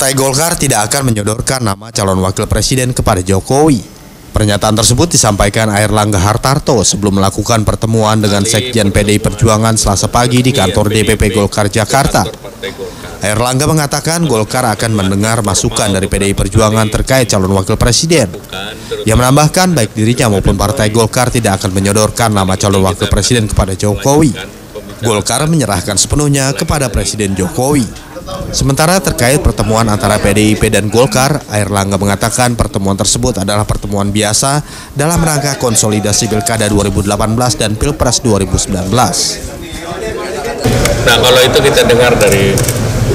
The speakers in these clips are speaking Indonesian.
Partai Golkar tidak akan menyodorkan nama calon wakil presiden kepada Jokowi. Pernyataan tersebut disampaikan Airlangga Hartarto sebelum melakukan pertemuan dengan Sekjen PDI Perjuangan Selasa pagi di kantor DPP Golkar Jakarta. Airlangga mengatakan Golkar akan mendengar masukan dari PDI Perjuangan terkait calon wakil presiden. Ia menambahkan baik dirinya maupun Partai Golkar tidak akan menyodorkan nama calon wakil presiden kepada Jokowi. Golkar menyerahkan sepenuhnya kepada Presiden Jokowi. Sementara terkait pertemuan antara PDIP dan Golkar, Airlangga mengatakan pertemuan tersebut adalah pertemuan biasa dalam rangka konsolidasi Pilkada 2018 dan Pilpres 2019. Nah, kalau itu kita dengar dari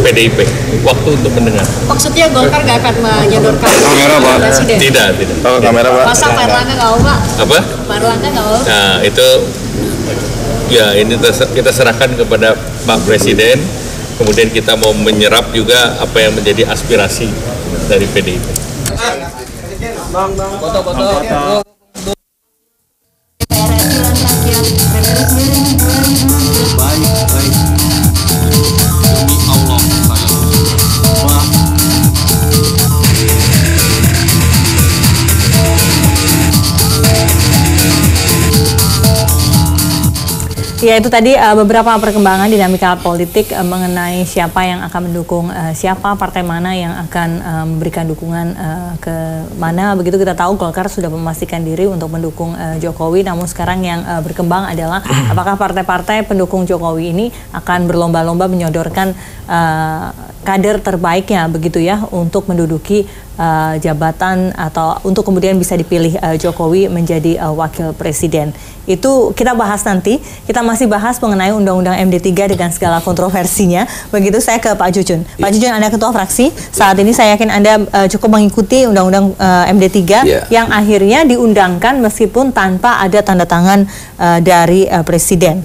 PDIP, waktu untuk mendengar. Maksudnya Golkar nggak akan menyodorkan kamera, Pak? Presiden? Tidak. Oh, kamera, Pak. Masa Pak Erlangga nggak mau, Pak? Apa? Pak Erlangga nggak mau? Nah, itu ya ini kita serahkan kepada Pak Presiden. Kemudian kita mau menyerap juga apa yang menjadi aspirasi dari PDIP. Foto-foto. Ya, itu tadi beberapa perkembangan dinamika politik mengenai siapa yang akan mendukung siapa, partai mana yang akan memberikan dukungan ke mana. Begitu kita tahu Golkar sudah memastikan diri untuk mendukung Jokowi, namun sekarang yang berkembang adalah apakah partai-partai pendukung Jokowi ini akan berlomba-lomba menyodorkan kader terbaiknya begitu ya untuk menduduki jabatan atau untuk kemudian bisa dipilih Jokowi menjadi wakil presiden. Itu kita bahas nanti. Kita masih bahas mengenai Undang-Undang MD3 dengan segala kontroversinya. Begitu saya ke Pak Jujun. Pak Jujun, Anda Ketua Fraksi. Saat ini saya yakin Anda cukup mengikuti Undang-Undang MD3 yang akhirnya diundangkan meskipun tanpa ada tanda tangan dari Presiden.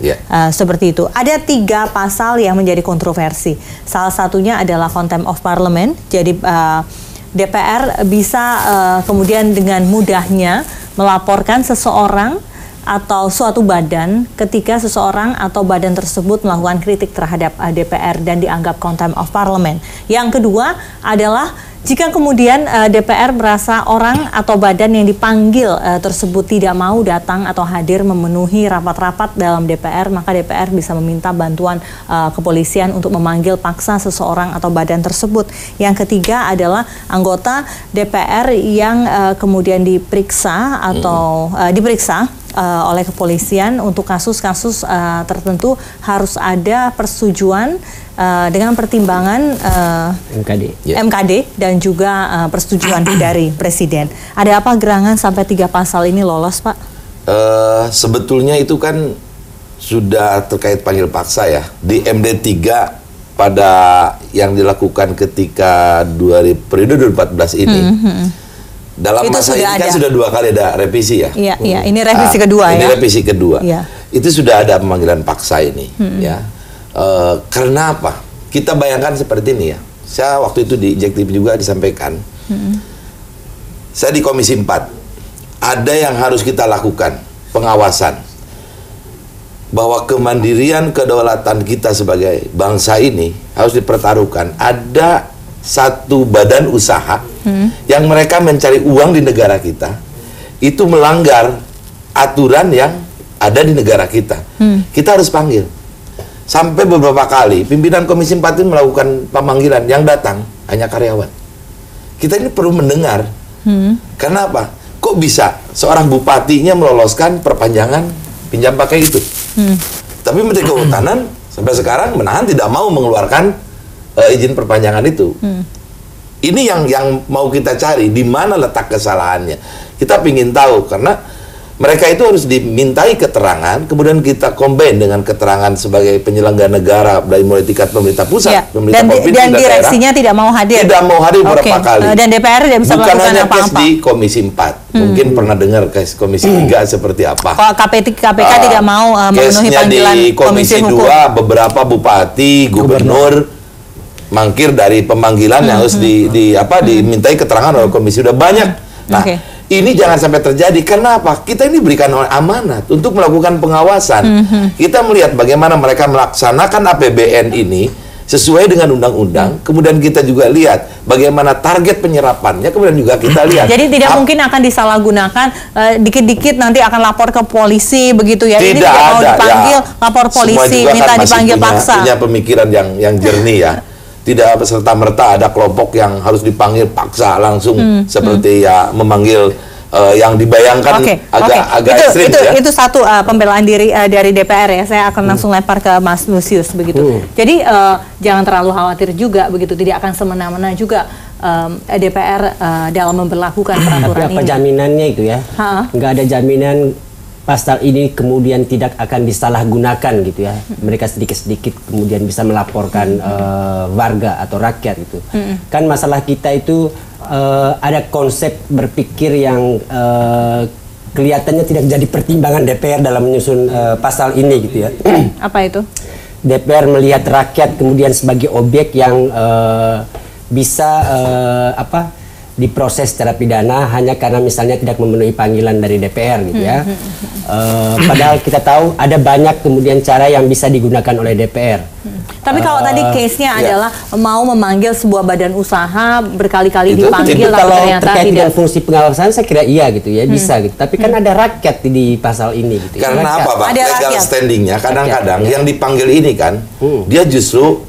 Seperti itu. Ada 3 pasal yang menjadi kontroversi. Salah satunya adalah Contempt of Parliament. Jadi DPR bisa kemudian dengan mudahnya melaporkan seseorang atau suatu badan ketika seseorang atau badan tersebut melakukan kritik terhadap DPR dan dianggap contempt of parliament. Yang kedua adalah jika kemudian DPR merasa orang atau badan yang dipanggil tersebut tidak mau datang atau hadir memenuhi rapat-rapat dalam DPR, maka DPR bisa meminta bantuan kepolisian untuk memanggil paksa seseorang atau badan tersebut. Yang ketiga adalah anggota DPR yang kemudian diperiksa atau diperiksa oleh kepolisian untuk kasus-kasus tertentu harus ada persetujuan dengan pertimbangan MKD dan juga persetujuan dari Presiden. Ada apa gerangan sampai 3 pasal ini lolos, Pak? Sebetulnya itu kan sudah terkait panggil paksa ya. Di MD3 pada yang dilakukan ketika periode 2014 ini. Dalam itu masa ini kan sudah 2 kali ada revisi ya. Iya, ini revisi kedua ya. Ini revisi kedua. Itu sudah ada pemanggilan paksa ini ya. Karena apa? Kita bayangkan seperti ini ya. Saya waktu itu di Jack TV juga disampaikan. Saya di Komisi 4. Ada yang harus kita lakukan, pengawasan. Bahwa kemandirian kedaulatan kita sebagai bangsa ini harus dipertaruhkan. Ada satu badan usaha yang mereka mencari uang di negara kita, itu melanggar aturan yang ada di negara kita. Kita harus panggil. Sampai beberapa kali pimpinan Komisi 4 ini melakukan pemanggilan, yang datang hanya karyawan. Kita ini perlu mendengar. Karena apa? Kok bisa seorang bupatinya meloloskan perpanjangan pinjam pakai itu? Tapi Menteri Kehutanan sampai sekarang menahan, tidak mau mengeluarkan izin perpanjangan itu. Ini yang mau kita cari, di mana letak kesalahannya. Kita ingin tahu, karena mereka itu harus dimintai keterangan, kemudian kita combine dengan keterangan sebagai penyelenggara negara dari mulai tingkat pemerintah pusat, pemerintah provinsi dan direksinya tidak mau hadir. Tidak mau hadir beberapa kali. Dan DPR tidak bisa bukan melakukan hanya apa-apa. di Komisi 4. Mungkin pernah dengar case Komisi 3 seperti apa. Kalau KPK tidak mau memenuhi panggilan di Komisi 2, beberapa bupati, gubernur mangkir dari pemanggilan yang harus dimintai keterangan oleh komisi. Sudah banyak. Nah, ini jangan sampai terjadi. Kenapa? Kita ini berikan amanat untuk melakukan pengawasan. Kita melihat bagaimana mereka melaksanakan APBN ini sesuai dengan undang-undang. Kemudian kita juga lihat bagaimana target penyerapannya, kemudian juga kita lihat. Jadi tidak mungkin akan disalahgunakan, dikit-dikit nanti akan lapor ke polisi begitu ya. Ini tidak mau dipanggil, lapor polisi, minta kan dipanggil paksa. Punya pemikiran yang jernih ya. Tidak serta-merta ada kelompok yang harus dipanggil paksa langsung seperti ya memanggil yang dibayangkan agak ekstrim ya. Itu satu pembelaan diri dari DPR ya. Saya akan langsung lempar ke Mas Lusius begitu. Jadi jangan terlalu khawatir juga begitu, tidak akan semena-mena juga DPR dalam memberlakukan peraturan ini. Apa ini. jaminannya itu ya? Nggak ada jaminan pasal ini kemudian tidak akan disalahgunakan gitu ya. Mereka sedikit-sedikit kemudian bisa melaporkan warga atau rakyat gitu. Kan masalah kita itu ada konsep berpikir yang kelihatannya tidak jadi pertimbangan DPR dalam menyusun pasal ini gitu ya. Apa itu? DPR melihat rakyat kemudian sebagai objek yang bisa diproses secara pidana hanya karena misalnya tidak memenuhi panggilan dari DPR gitu ya. Padahal kita tahu ada banyak kemudian cara yang bisa digunakan oleh DPR. Tapi kalau tadi case-nya adalah mau memanggil sebuah badan usaha berkali-kali dipanggil, tapi kalau ternyata terkait tidak. dengan fungsi pengawasan saya kira iya gitu ya, bisa gitu. Tapi kan ada rakyat di pasal ini gitu. Karena apa, Pak? Ada Legal rakyat. standingnya kadang-kadang yang dipanggil ini kan dia justru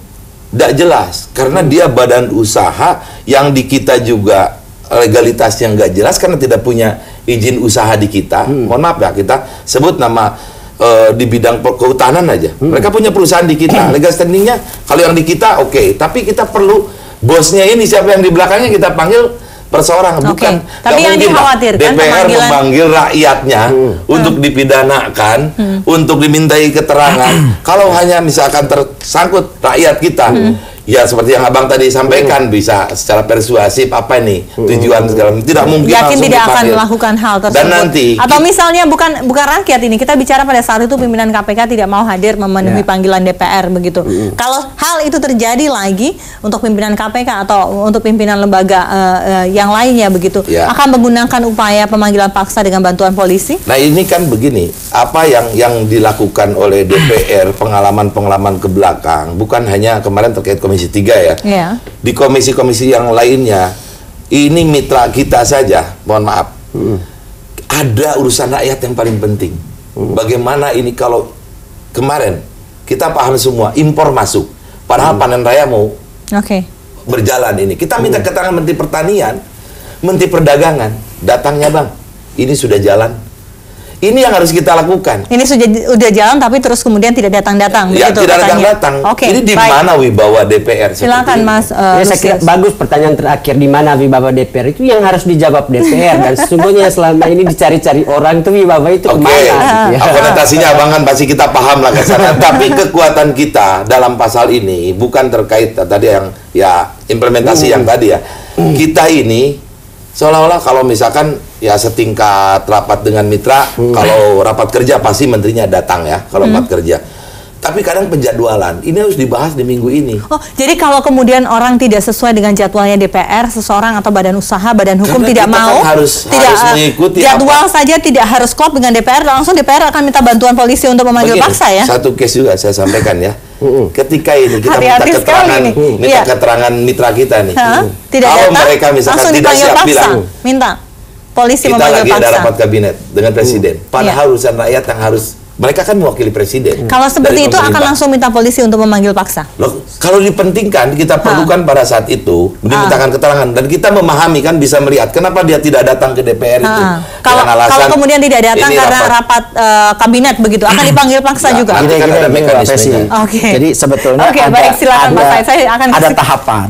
tidak jelas karena dia badan usaha yang di kita juga legalitasnya nggak jelas karena tidak punya izin usaha di kita. Mohon maaf ya, kita sebut nama di bidang kehutanan aja. Mereka punya perusahaan di kita, legal standingnya kalau yang di kita oke. Tapi kita perlu bosnya ini siapa yang di belakangnya kita panggil perseorang, bukan. Tapi yang dikhawatirkan DPR memanggil rakyatnya untuk dipidanakan, untuk dimintai keterangan. Kalau hanya misalkan tersangkut rakyat kita, ya seperti yang abang tadi sampaikan, bisa secara persuasif apa nih tujuan segala macam. Tidak mungkin Yakin langsung tidak akan dipanggil. melakukan hal tersebut. Dan nanti atau misalnya bukan rakyat ini, kita bicara pada saat itu pimpinan KPK tidak mau hadir memenuhi panggilan DPR begitu. Kalau hal itu terjadi lagi untuk pimpinan KPK atau untuk pimpinan lembaga yang lainnya begitu, akan menggunakan upaya pemanggilan paksa dengan bantuan polisi. Nah ini kan begini, apa yang dilakukan oleh DPR pengalaman-pengalaman ke belakang, bukan hanya kemarin terkait Komisi 3 ya. Di komisi-komisi yang lainnya, ini mitra kita saja, mohon maaf, ada urusan rakyat yang paling penting. Bagaimana ini kalau kemarin kita paham semua impor masuk, padahal panen raya mau berjalan ini. Kita minta keterangan Menteri Pertanian, Menteri Perdagangan, datangnya bang, ini sudah jalan. Ini yang harus kita lakukan. Ini sudah jalan tapi terus kemudian tidak datang-datang. Ya, tidak datang-datang. Ini di mana wibawa DPR? Silakan Mas. Saya kira bagus pertanyaan terakhir, di mana wibawa DPR itu yang harus dijawab DPR, dan sesungguhnya selama ini dicari-cari orang itu wibawa itu kemana? Gitu ya. Konotasinya abang kan pasti kita paham lah ke sana. Tapi kekuatan kita dalam pasal ini bukan terkait tadi yang implementasi yang tadi ya. Kita ini seolah-olah kalau misalkan setingkat rapat dengan mitra, kalau rapat kerja pasti menterinya datang ya, kalau rapat kerja. Tapi kadang penjadwalan, ini harus dibahas di minggu ini. Oh, jadi kalau kemudian orang tidak sesuai dengan jadwalnya DPR, seseorang atau badan usaha, badan hukum tidak mau, harus mengikuti jadwal saja tidak harus klop dengan DPR, langsung DPR akan minta bantuan polisi untuk memanggil paksa ya? Satu case juga saya sampaikan ya. Ketika ini kita minta keterangan mitra kita nih. Kalau mereka misalkan tidak siap bilang, minta polisi memanggil paksa. Kita lagi ada rapat kabinet dengan presiden. Padahal urusan rakyat yang harus, mereka kan mewakili presiden. Kalau seperti itu akan langsung minta polisi untuk memanggil paksa. Loh, kalau dipentingkan, kita perlukan pada saat itu dimintakan keterangan, dan kita memahami kan, bisa melihat kenapa dia tidak datang ke DPR itu. Kalau kemudian tidak datang karena rapat kabinet begitu, akan dipanggil paksa juga. Nanti kan ada mekanismenya. Jadi sebetulnya baik, silakan Pak Said. Saya akan ada tahapan.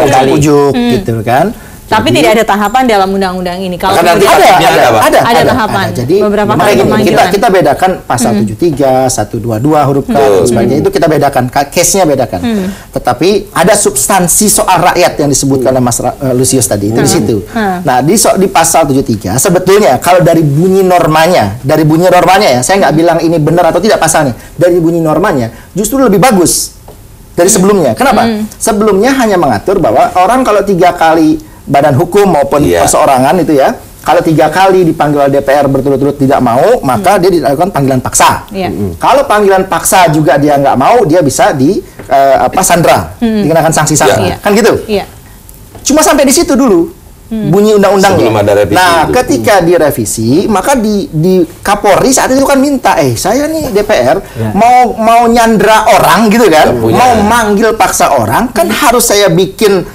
Udah ujuk gitu kan. Tapi tidak ada tahapan dalam undang-undang ini. Kalau ada tahapan. Jadi beberapa kali pemanggilan. Kita bedakan pasal 73, 122 huruf K dan sebagainya, itu kita bedakan, case-nya bedakan. Tetapi ada substansi soal rakyat yang disebutkan oleh Mas Lusius tadi, itu di situ. Nah, di pasal 73 sebetulnya kalau dari bunyi normanya ya, saya nggak bilang ini benar atau tidak pasalnya. Dari bunyi normanya justru lebih bagus dari sebelumnya. Kenapa? Sebelumnya hanya mengatur bahwa orang kalau 3 kali badan hukum maupun perseorangan itu ya, kalau 3 kali dipanggil oleh DPR berturut-turut tidak mau, maka dia dilakukan panggilan paksa. Kalau panggilan paksa juga dia nggak mau, dia bisa sandra, dikenakan sanksi sandra, kan gitu. Iya. Cuma sampai di situ dulu. Bunyi undang-undangnya. Sebelum ada revisi nah, itu. ketika direvisi, maka di Kapolri saat itu kan minta, saya nih DPR mau nyandra orang gitu kan, mau manggil paksa orang, kan harus saya bikin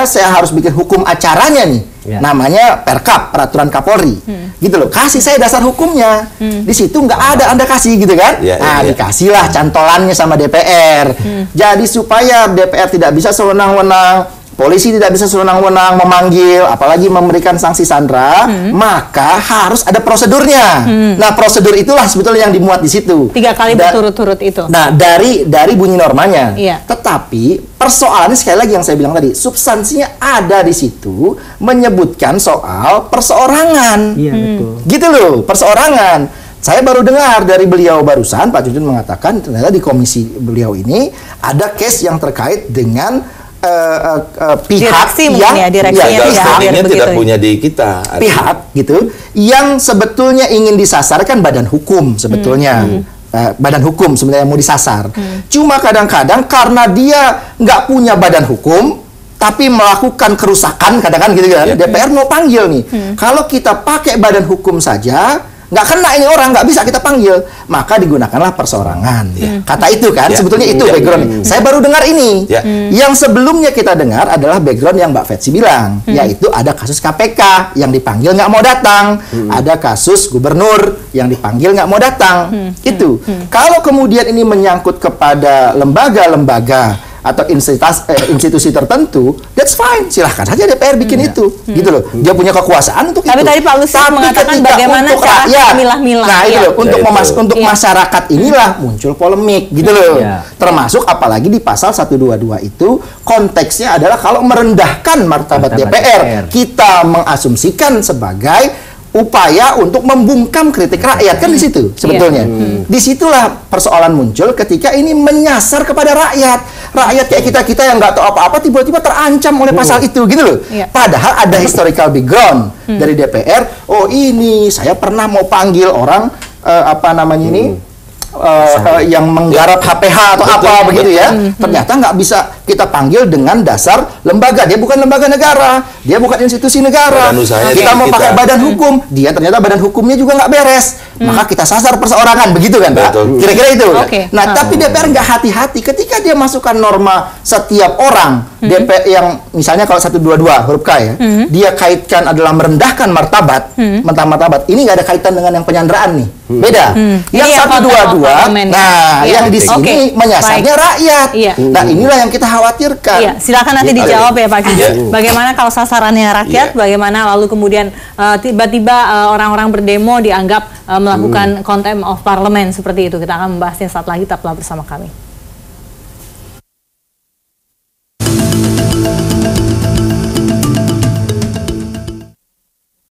saya harus bikin hukum acaranya nih. Namanya Perkap, peraturan Kapolri. Gitu loh. Kasih saya dasar hukumnya. Di situ nggak ada Anda kasih gitu kan. Dikasihlah cantolannya sama DPR. Jadi supaya DPR tidak bisa sewenang-wenang, polisi tidak bisa sewenang-wenang memanggil, apalagi memberikan sanksi sandra, maka harus ada prosedurnya. Nah, prosedur itulah sebetulnya yang dimuat di situ. 3 kali berturut-turut itu. Nah, dari bunyi normanya. Iya. Tetapi persoalannya sekali lagi yang saya bilang tadi, substansinya ada di situ menyebutkan soal perseorangan. Iya, betul. Gitu loh, perseorangan. Saya baru dengar dari beliau barusan, Pak Judin mengatakan ternyata di komisi beliau ini ada case yang terkait dengan pihak direksi yang tidak punya di kita. Pihak gitu yang sebetulnya ingin disasar kan badan hukum sebetulnya. Badan hukum sebenarnya mau disasar. Cuma kadang-kadang karena dia nggak punya badan hukum tapi melakukan kerusakan kadang-kadang gitu kan. DPR mau panggil nih. Kalau kita pakai badan hukum saja nggak kena ini orang, nggak bisa kita panggil, maka digunakanlah perseorangan. Kata itu kan, sebetulnya itu background. Saya baru dengar ini. Yang sebelumnya kita dengar adalah background yang Mbak Fetsi bilang, yaitu ada kasus KPK yang dipanggil nggak mau datang, ada kasus gubernur yang dipanggil nggak mau datang. Itu. Kalau kemudian ini menyangkut kepada lembaga-lembaga atau institusi tertentu, that's fine, silahkan saja DPR bikin itu, gitu loh. Dia punya kekuasaan untuk Tapi itu. tadi Pak Lusius mengatakan bagaimana cara memilah-milah. Nah, itu loh, untuk masyarakat inilah muncul polemik, gitu loh. Termasuk apalagi di pasal 122 itu konteksnya adalah kalau merendahkan martabat DPR, kita mengasumsikan sebagai upaya untuk membungkam kritik rakyat, kan di situ sebetulnya. Disitulah persoalan muncul ketika ini menyasar kepada rakyat. Rakyat kayak kita yang nggak tahu apa-apa tiba-tiba terancam oleh pasal itu, gitu loh. Padahal ada historical background dari DPR. Oh, ini saya pernah mau panggil orang yang menggarap HPH atau apa begitu ya. Ternyata nggak bisa kita panggil dengan dasar lembaga. Dia bukan lembaga negara, dia bukan institusi negara. Kita mau pakai badan hukum, dia ternyata badan hukumnya juga nggak beres. Maka kita sasar perseorangan, begitu kan, Pak? Kira-kira itu. Nah, tapi DPR nggak hati-hati ketika dia masukkan norma setiap orang. DPR yang misalnya kalau 122 huruf K ya, dia kaitkan adalah merendahkan martabat, martabat. Ini nggak ada kaitan dengan yang penyanderaan nih. Beda. Yang 122, nah yang di sini menyasarnya rakyat. Nah, inilah yang kita khawatirkan. Silakan nanti dijawab ya Pak Judin. Bagaimana kalau sasarannya rakyat? Bagaimana lalu kemudian tiba-tiba orang-orang berdemo dianggap melakukan contempt of parliament seperti itu? Kita akan membahasnya saat lagi, tetaplah bersama kami.